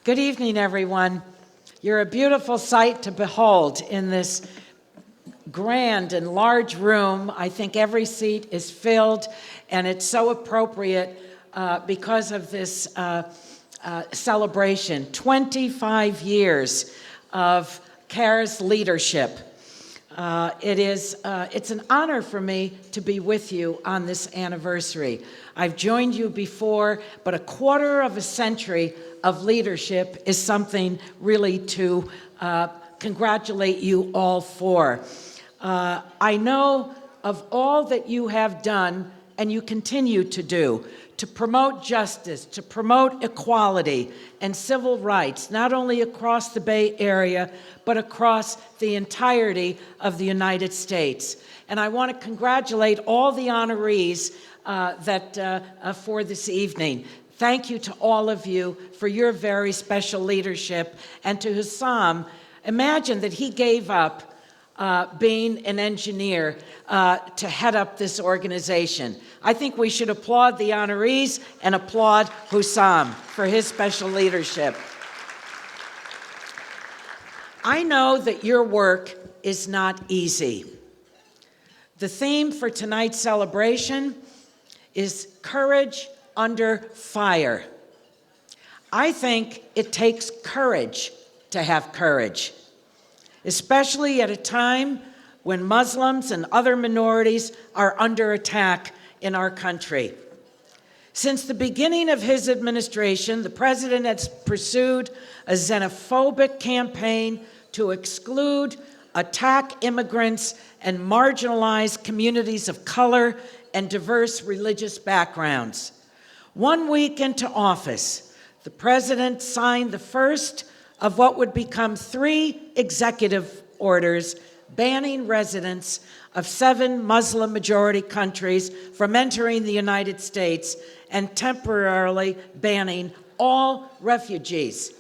Good evening, everyone. You're a beautiful sight to behold in this grand and large room. I think every seat is filled, and it's so appropriate because of this celebration. 25 years of CAIR's leadership. It's an honor for me to be with you on this anniversary. I've joined you before, but a quarter of a century of leadership is something really to congratulate you all for. I know of all that you have done and you continue to do to promote justice, to promote equality and civil rights, not only across the Bay Area, but across the entirety of the United States. And I want to congratulate all the honorees for this evening. Thank you to all of you for your very special leadership. And to Hussam, imagine that he gave up being an engineer to head up this organization. I think we should applaud the honorees and applaud Hussam for his special leadership. I know that your work is not easy. The theme for tonight's celebration is courage under fire. I think it takes courage to have courage, especially at a time when Muslims and other minorities are under attack in our country. Since the beginning of his administration, the president has pursued a xenophobic campaign to exclude, attack immigrants, and marginalize communities of color and diverse religious backgrounds. 1 week into office, the president signed the first of what would become 3 executive orders banning residents of 7 Muslim-majority countries from entering the United States and temporarily banning all refugees.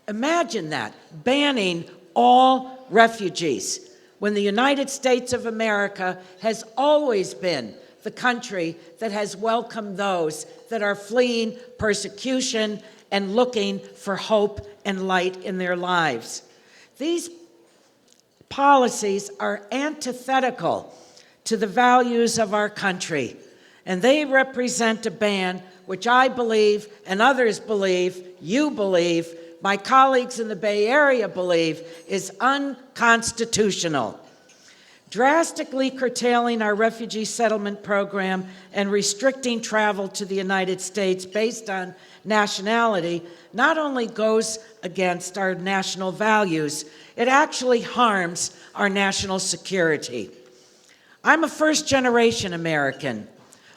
Imagine that, banning all refugees, when the United States of America has always been the country that has welcomed those that are fleeing persecution and looking for hope and light in their lives. These policies are antithetical to the values of our country, and they represent a ban which I believe, and others believe, you believe, my colleagues in the Bay Area believe, is unconstitutional. Drastically curtailing our refugee settlement program and restricting travel to the United States based on nationality not only goes against our national values, it actually harms our national security. I'm a first-generation American,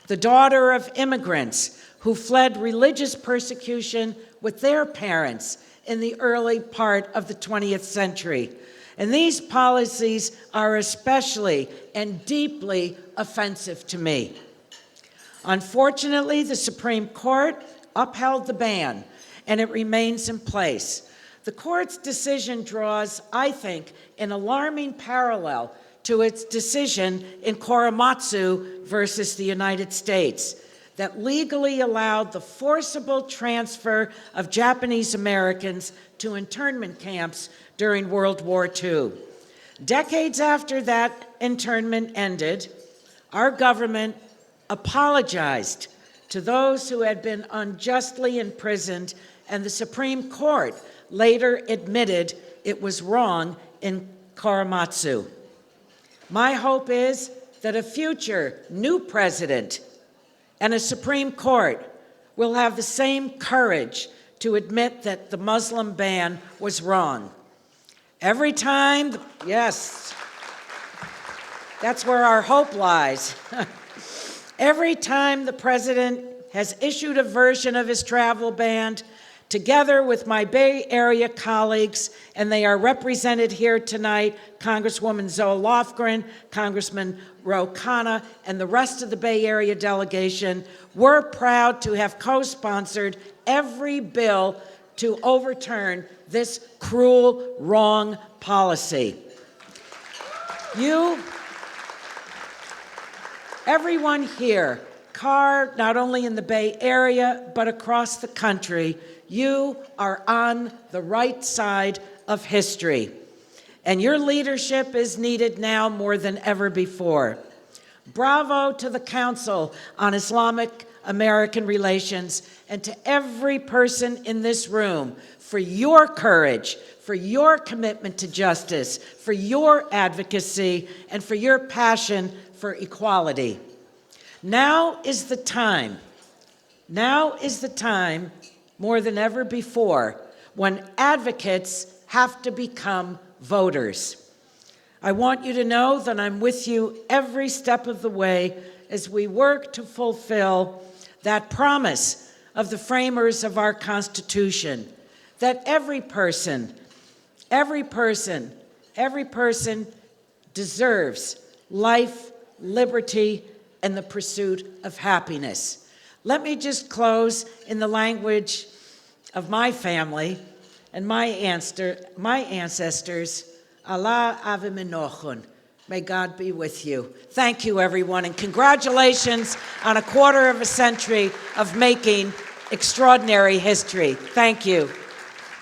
the daughter of immigrants who fled religious persecution with their parents in the early part of the 20th century. And these policies are especially and deeply offensive to me. Unfortunately, the Supreme Court upheld the ban, and it remains in place. The court's decision draws, I think, an alarming parallel to its decision in Korematsu versus the United States that legally allowed the forcible transfer of Japanese Americans to internment camps during World War II. Decades after that internment ended, our government apologized to those who had been unjustly imprisoned, and the Supreme Court later admitted it was wrong in Korematsu. My hope is that a future new president and a Supreme Court will have the same courage to admit that the Muslim ban was wrong. Every time, yes, that's where our hope lies. Every time the president has issued a version of his travel ban, together with my Bay Area colleagues, and they are represented here tonight, Congresswoman Zoe Lofgren, Congressman Ro Khanna, and the rest of the Bay Area delegation, we're proud to have co-sponsored every bill to overturn this cruel, wrong policy. Everyone here CAIR, not only in the Bay Area, but across the country, you are on the right side of history. And your leadership is needed now more than ever before. Bravo to the Council on Islamic American Relations and to every person in this room for your courage, for your commitment to justice, for your advocacy, and for your passion for equality. Now is the time more than ever before when advocates have to become voters. I want you to know that I'm with you every step of the way as we work to fulfill that promise of the framers of our Constitution, that every person deserves life, liberty, and the pursuit of happiness. Let me just close in the language of my family and my ancestors. Allah Ave Menochon. May God be with you. Thank you, everyone, and congratulations on a quarter of a century of making extraordinary history. Thank you.